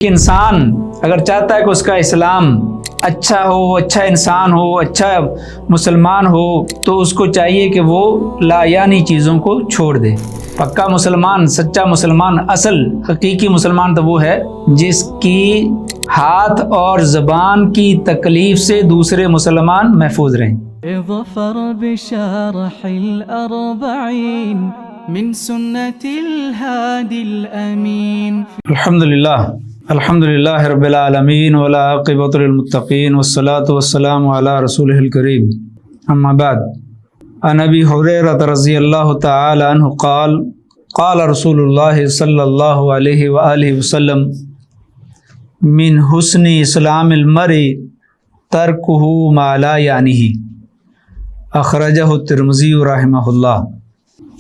انسان اگر چاہتا ہے کہ اس کا اسلام اچھا ہو، اچھا انسان ہو، اچھا مسلمان ہو، تو اس کو چاہیے کہ وہ لا یعنی چیزوں کو چھوڑ دے۔ پکا مسلمان، سچا مسلمان، اصل حقیقی مسلمان تو وہ ہے جس کی ہاتھ اور زبان کی تکلیف سے دوسرے مسلمان محفوظ رہیں۔ ظفر بشرح الأربعين من سنة الهادي الأمين۔ الحمد للہ رب العالمین والعاقبۃ للمتقین والصلاة والسلام علی رسولہ الکریم، اما بعد، عن ابی ہریرہ رضی اللہ تعالی عنہ قال قال رسول اللہ صلی اللہ علیہ وآلہ وسلم من حسن اسلام المرء ترکہ ما لا یعنیہ، اخرجہ الترمذی رحمہ اللہ۔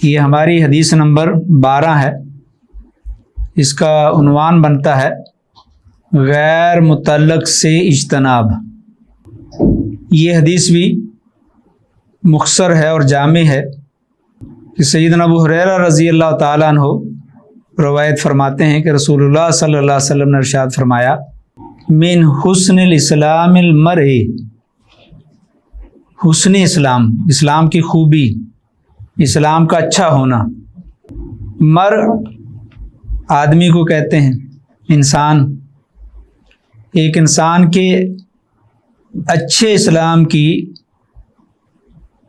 یہ ہماری حدیث نمبر 12 ہے۔ اس کا عنوان بنتا ہے غیر متعلق سے اجتناب۔ یہ حدیث بھی مختصر ہے اور جامع ہے کہ سیدنا ابو ہریرہ رضی اللہ تعالیٰ عنہ روایت فرماتے ہیں کہ رسول اللہ صلی اللہ علیہ وسلم نے ارشاد فرمایا، من حسن الاسلام المرء، حسن اسلام، اسلام کی خوبی، اسلام کا اچھا ہونا۔ مرء آدمی کو کہتے ہیں، انسان۔ ایک انسان کے اچھے اسلام کی،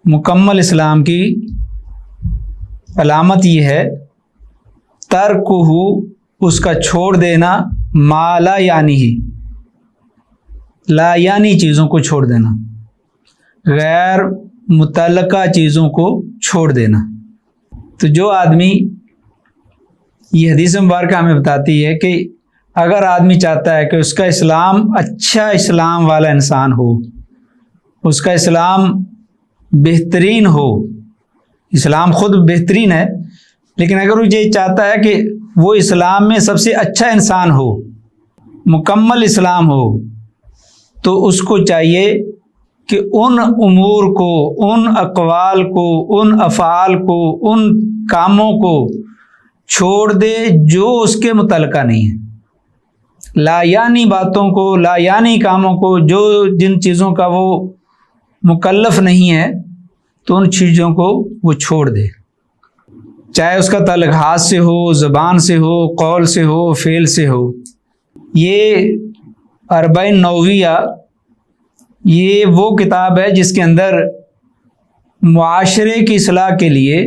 مکمل اسلام کی علامت یہ ہے ترکہ، اس کا چھوڑ دینا، ما لا یعنی ہی، لا یعنی چیزوں کو چھوڑ دینا، غیر متعلقہ چیزوں کو چھوڑ دینا۔ تو جو آدمی، یہ حدیث مبارکہ ہمیں بتاتی ہے کہ اگر آدمی چاہتا ہے کہ اس کا اسلام اچھا اسلام والا انسان ہو، اس کا اسلام بہترین ہو، اسلام خود بہترین ہے، لیکن اگر وہ یہ چاہتا ہے کہ وہ اسلام میں سب سے اچھا انسان ہو، مکمل اسلام ہو، تو اس کو چاہیے کہ ان امور کو، ان اقوال کو، ان افعال کو، ان کاموں کو چھوڑ دے جو اس کے متعلقہ نہیں ہے، لا یعنی باتوں کو، لا یعنی کاموں کو، جو جن چیزوں کا وہ مکلف نہیں ہے، تو ان چیزوں کو وہ چھوڑ دے، چاہے اس کا تعلق ہاتھ سے ہو، زبان سے ہو، قول سے ہو، فعل سے ہو۔ یہ 40 نوویہ، یہ وہ کتاب ہے جس کے اندر معاشرے کی اصلاح کے لیے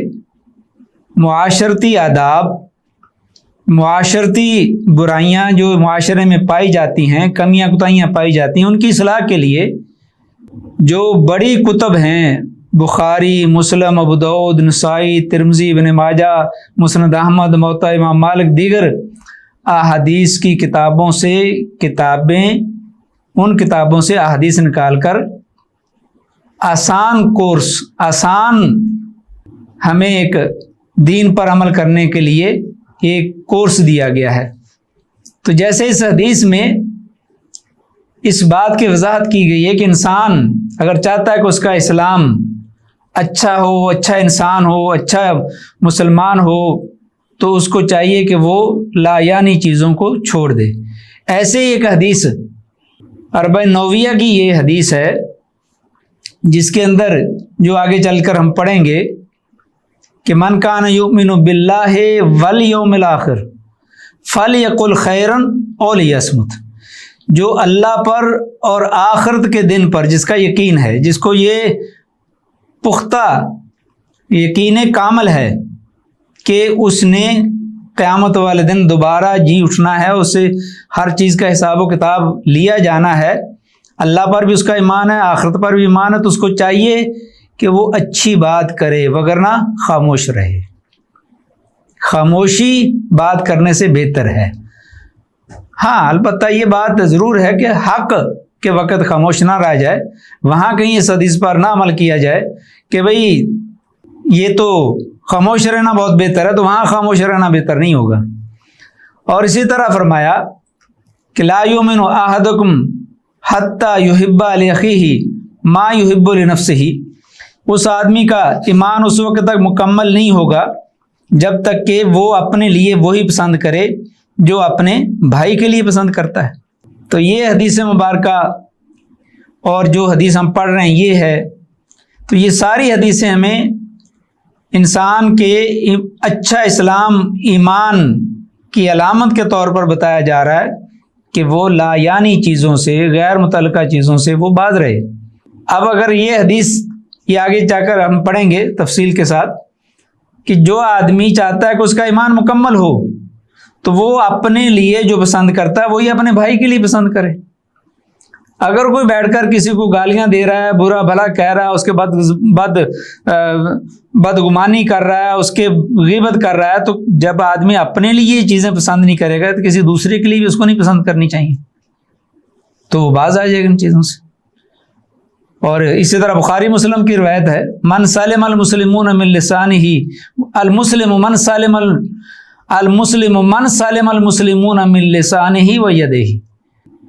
معاشرتی آداب، معاشرتی برائیاں جو معاشرے میں پائی جاتی ہیں، کمیاں کوتاہیاں پائی جاتی ہیں، ان کی اصلاح کے لیے جو بڑی کتب ہیں، بخاری، مسلم، ابو داؤد، نسائی، ترمذی، ابن ماجہ، مسند احمد، موطا امام مالک، دیگر احادیث کی کتابوں سے ان کتابوں سے احادیث نکال کر آسان کورس، آسان ہمیں ایک دین پر عمل کرنے کے لیے ایک کورس دیا گیا ہے۔ تو جیسے اس حدیث میں اس بات کی وضاحت کی گئی ہے کہ انسان اگر چاہتا ہے کہ اس کا اسلام اچھا ہو، اچھا انسان ہو، اچھا مسلمان ہو، تو اس کو چاہیے کہ وہ لا یعنی چیزوں کو چھوڑ دے۔ ایسے ہی ایک حدیث 40 نوویہ کی یہ حدیث ہے جس کے اندر جو آگے چل کر ہم پڑھیں گے کہ من کان یؤمن باللہ والیوم الآخر فلیقل خیرا او لیصمت، جو اللہ پر اور آخرت کے دن پر جس کا یقین ہے، جس کو یہ پختہ یقین کامل ہے کہ اس نے قیامت والے دن دوبارہ جی اٹھنا ہے، اسے ہر چیز کا حساب و کتاب لیا جانا ہے، اللہ پر بھی اس کا ایمان ہے، آخرت پر بھی ایمان ہے، تو اس کو چاہیے کہ وہ اچھی بات کرے، وگرنہ خاموش رہے۔ خاموشی بات کرنے سے بہتر ہے۔ ہاں، البتہ یہ بات ضرور ہے کہ حق کے وقت خاموش نہ رہ جائے، وہاں کہیں اس حدیث پر نہ عمل کیا جائے کہ بھئی یہ تو خاموش رہنا بہت بہتر ہے، تو وہاں خاموش رہنا بہتر نہیں ہوگا۔ اور اسی طرح فرمایا کہ لا یؤمن احدکم حتی یحب لاخیہ ما یحب لنفسہ، اس آدمی کا ایمان اس وقت تک مکمل نہیں ہوگا جب تک کہ وہ اپنے لیے وہی پسند کرے جو اپنے بھائی کے لیے پسند کرتا ہے۔ تو یہ حدیث مبارکہ اور جو حدیث ہم پڑھ رہے ہیں یہ ہے۔ تو یہ ساری حدیثیں ہمیں انسان کے اچھا اسلام ایمان کی علامت کے طور پر بتایا جا رہا ہے کہ وہ لا یعنی چیزوں سے، غیر متعلقہ چیزوں سے وہ باز رہے۔ اب اگر یہ حدیث یہ آگے جا کر ہم پڑھیں گے تفصیل کے ساتھ کہ جو آدمی چاہتا ہے کہ اس کا ایمان مکمل ہو تو وہ اپنے لیے جو پسند کرتا ہے وہی اپنے بھائی کے لیے پسند کرے۔ اگر کوئی بیٹھ کر کسی کو گالیاں دے رہا ہے، برا بھلا کہہ رہا ہے، اس کے بدگمانی کر رہا ہے، اس کے غیبت کر رہا ہے، تو جب آدمی اپنے لیے یہ چیزیں پسند نہیں کرے گا تو کسی دوسرے کے لیے بھی اس کو نہیں پسند کرنی چاہیے، تو وہ باز آ جائے گا ان چیزوں سے۔ اور اسی طرح بخاری مسلم کی روایت ہے، من سلم المسلمون من لسانہ، المسلم من سلم المسلمون من لسانہ و یدہ۔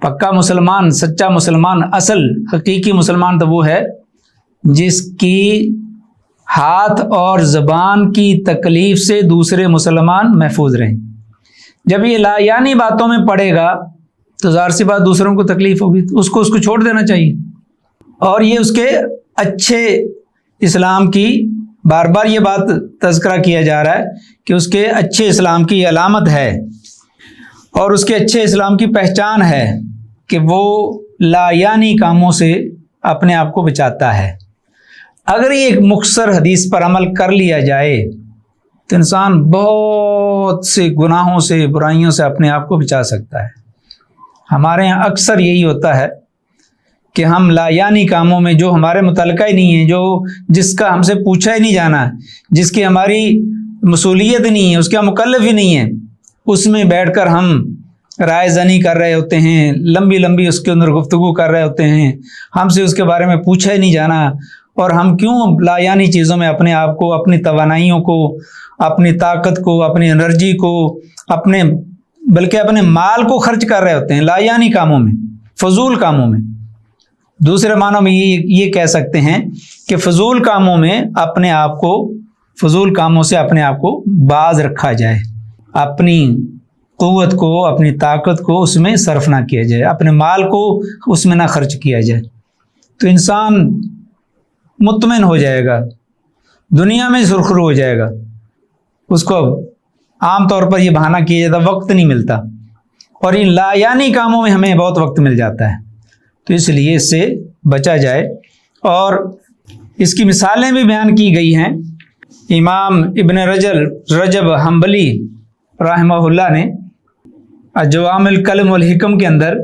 پکا مسلمان، سچا مسلمان، اصل حقیقی مسلمان تو وہ ہے جس کی ہاتھ اور زبان کی تکلیف سے دوسرے مسلمان محفوظ رہیں۔ جب یہ لا یعنی باتوں میں پڑے گا تو ظاہر سی بات دوسروں کو تکلیف ہوگی، تو اس کو چھوڑ دینا چاہیے۔ اور یہ اس کے اچھے اسلام کی بار بار یہ بات تذکرہ کیا جا رہا ہے کہ اس کے اچھے اسلام کی علامت ہے اور اس کے اچھے اسلام کی پہچان ہے کہ وہ لا یعنی کاموں سے اپنے آپ کو بچاتا ہے۔ اگر یہ ایک مختصر حدیث پر عمل کر لیا جائے تو انسان بہت سے گناہوں سے، برائیوں سے اپنے آپ کو بچا سکتا ہے۔ ہمارے یہاں اکثر یہی ہوتا ہے کہ ہم لا یعنی کاموں میں جو ہمارے متعلقہ ہی نہیں ہے، جس کا ہم سے پوچھا ہی نہیں جانا، جس کی ہماری مصولیت نہیں ہے، اس کا مکلف ہی نہیں ہے، اس میں بیٹھ کر ہم رائے زنی کر رہے ہوتے ہیں، لمبی لمبی اس کے اندر گفتگو کر رہے ہوتے ہیں، ہم سے اس کے بارے میں پوچھا ہی نہیں جانا۔ اور ہم کیوں لا یعنی چیزوں میں اپنے آپ کو، اپنی توانائیوں کو، اپنی طاقت کو، اپنی انرجی کو، بلکہ اپنے مال کو خرچ کر رہے ہوتے ہیں لا یعنی کاموں میں، فضول کاموں میں۔ دوسرے معنوں میں یہ کہہ سکتے ہیں کہ فضول کاموں میں اپنے آپ کو، فضول کاموں سے اپنے آپ کو باز رکھا جائے، اپنی قوت کو، اپنی طاقت کو اس میں صرف نہ کیا جائے، اپنے مال کو اس میں نہ خرچ کیا جائے، تو انسان مطمئن ہو جائے گا، دنیا میں سرخرو ہو جائے گا۔ اس کو عام طور پر یہ بہانہ کیا جاتا وقت نہیں ملتا، اور ان لا یعنی کاموں میں ہمیں بہت وقت مل جاتا ہے، تو اس لیے اس سے بچا جائے۔ اور اس کی مثالیں بھی بیان کی گئی ہیں۔ امام ابن رجب حنبلی رحمہ اللہ نے جوامع الکلم والحکم کے اندر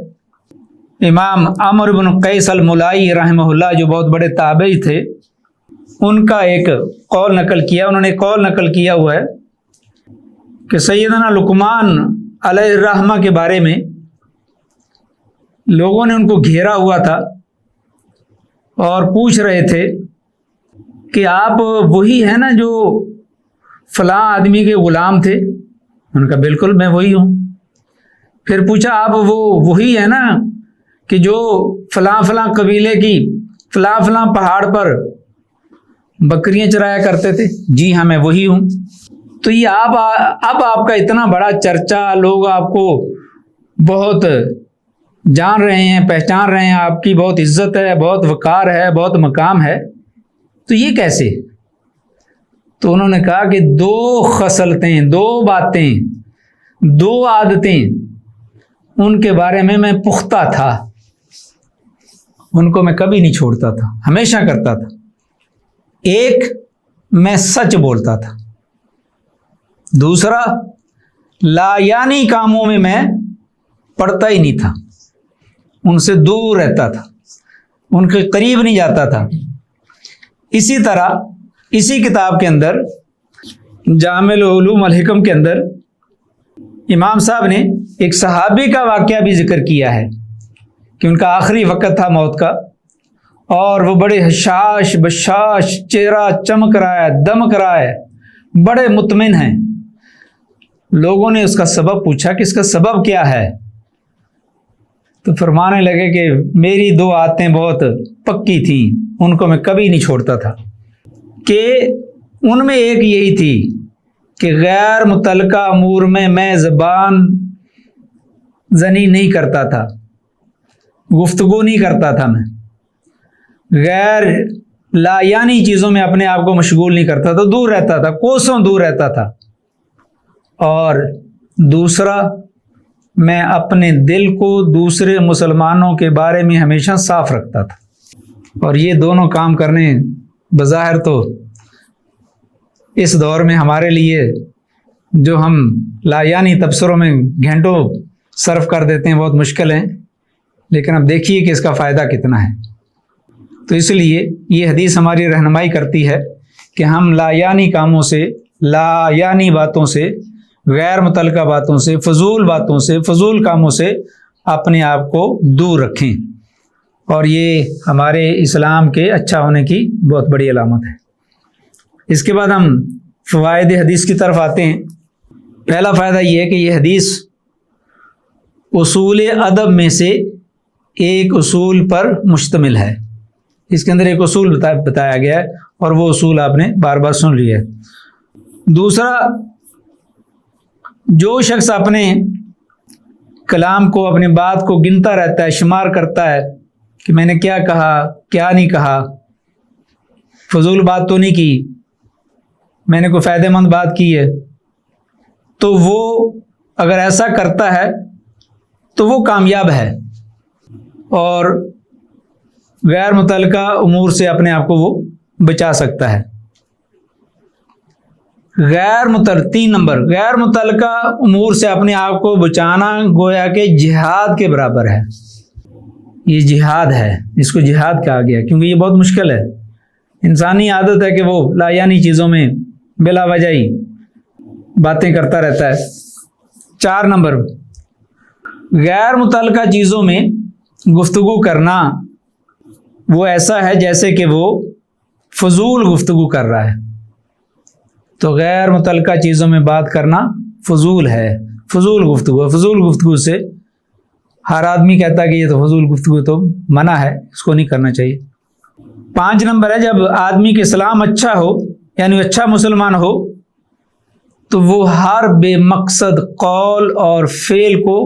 امام عمرو بن قیس الملائی رحمہ اللہ، جو بہت بڑے تابعی تھے، ان کا ایک قول نقل کیا۔ انہوں نے قول نقل کیا ہوا ہے کہ سیدنا لقمان علیہ الرحمہ کے بارے میں لوگوں نے ان کو گھیرا ہوا تھا اور پوچھ رہے تھے کہ آپ وہی ہیں نا جو فلاں آدمی کے غلام تھے؟ ان کا بالکل میں وہی ہوں۔ پھر پوچھا آپ وہی ہے نا کہ جو فلاں فلاں قبیلے کی فلاں فلاں پہاڑ پر بکریاں چرایا کرتے تھے؟ جی ہاں میں وہی ہوں۔ تو یہ اب آپ کا اتنا بڑا چرچا، لوگ آپ کو بہت جان رہے ہیں، پہچان رہے ہیں، آپ کی بہت عزت ہے، بہت وقار ہے، بہت مقام ہے، تو یہ کیسے؟ تو انہوں نے کہا کہ 2 خصلتیں، 2 باتیں، 2 عادتیں ان کے بارے میں پختہ تھا، ان کو میں کبھی نہیں چھوڑتا تھا، ہمیشہ کرتا تھا۔ ایک، میں سچ بولتا تھا۔ دوسرا، لا یعنی کاموں میں پڑتا ہی نہیں تھا، ان سے دور رہتا تھا، ان کے قریب نہیں جاتا تھا۔ اسی طرح اسی کتاب کے اندر جامع العلوم والحکم کے اندر امام صاحب نے ایک صحابی کا واقعہ بھی ذکر کیا ہے کہ ان کا آخری وقت تھا موت کا، اور وہ بڑے حشاش بشاش، چہرہ چمک رہا ہے، دمک رہا ہے، بڑے مطمئن ہیں۔ لوگوں نے اس کا سبب پوچھا کہ اس کا سبب کیا ہے؟ تو فرمانے لگے کہ میری 2 عادتیں بہت پکی تھیں، ان کو میں کبھی نہیں چھوڑتا تھا، کہ ان میں ایک یہی تھی کہ غیر متعلقہ امور میں زبان زنی نہیں کرتا تھا, گفتگو نہیں کرتا تھا میں, غیر لا یعنی چیزوں میں اپنے آپ کو مشغول نہیں کرتا تھا, دور رہتا تھا, کوسوں دور رہتا تھا. اور دوسرا, میں اپنے دل کو دوسرے مسلمانوں کے بارے میں ہمیشہ صاف رکھتا تھا. اور یہ دونوں کام کرنے بظاہر تو اس دور میں ہمارے لیے جو ہم لا یعنی تبصروں میں گھنٹوں صرف کر دیتے ہیں بہت مشکل ہیں, لیکن اب دیکھیے کہ اس کا فائدہ کتنا ہے. تو اس لیے یہ حدیث ہماری رہنمائی کرتی ہے کہ ہم لا یعنی کاموں سے, لا یعنی باتوں سے, غیر متعلقہ باتوں سے, فضول باتوں سے, فضول کاموں سے اپنے آپ کو دور رکھیں. اور یہ ہمارے اسلام کے اچھا ہونے کی بہت بڑی علامت ہے. اس کے بعد ہم فوائد حدیث کی طرف آتے ہیں. پہلا فائدہ یہ ہے کہ یہ حدیث اصول ادب میں سے ایک اصول پر مشتمل ہے. اس کے اندر ایک اصول بتایا گیا ہے اور وہ اصول آپ نے بار بار سن لیا ہے. دوسرا, جو شخص اپنے کلام کو, اپنی بات کو گنتا رہتا ہے, شمار کرتا ہے کہ میں نے کیا کہا, کیا نہیں کہا, فضول بات تو نہیں کی, میں نے کوئی فائدہ مند بات کی ہے, تو وہ اگر ایسا کرتا ہے تو وہ کامیاب ہے اور غیر متعلقہ امور سے اپنے آپ کو وہ بچا سکتا ہے. تین نمبر, غیر متعلقہ امور سے اپنے آپ کو بچانا گویا کہ جہاد کے برابر ہے. یہ جہاد ہے, اس کو جہاد کہا گیا کیونکہ یہ بہت مشکل ہے. انسانی عادت ہے کہ وہ لا یعنی چیزوں میں بلا وجہ ہی باتیں کرتا رہتا ہے. 4 نمبر, غیر متعلقہ چیزوں میں گفتگو کرنا وہ ایسا ہے جیسے کہ وہ فضول گفتگو کر رہا ہے. تو غیر متعلقہ چیزوں میں بات کرنا فضول ہے, فضول گفتگو. فضول گفتگو سے ہر آدمی کہتا ہے کہ یہ تو فضول گفتگو تو منع ہے, اس کو نہیں کرنا چاہیے. 5 نمبر ہے, جب آدمی کے اسلام اچھا ہو, یعنی اچھا مسلمان ہو, تو وہ ہر بے مقصد قول اور فعل کو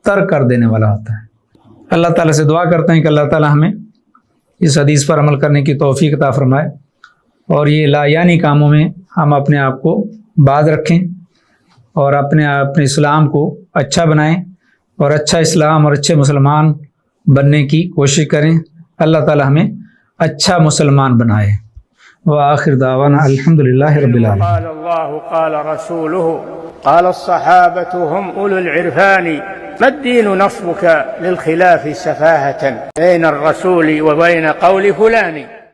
ترک کر دینے والا ہوتا ہے. اللہ تعالیٰ سے دعا کرتے ہیں کہ اللہ تعالیٰ ہمیں اس حدیث پر عمل کرنے کی توفیق عطا فرمائے اور یہ لا یعنی کاموں میں ہم اپنے آپ کو باز رکھیں اور اپنے اسلام کو اچھا بنائیں اور اچھا اسلام اور اچھے مسلمان بننے کی کوشش کریں. اللہ تعالیٰ ہمیں اچھا مسلمان بنائے. وآخر دعوانا الحمدللہ رب العالمین. قال اللہ قال رسولہ قال الصحابة هم أولو العرفان ما الدين نصبك للخلاف سفاهة بين الرسول وبين قول فلان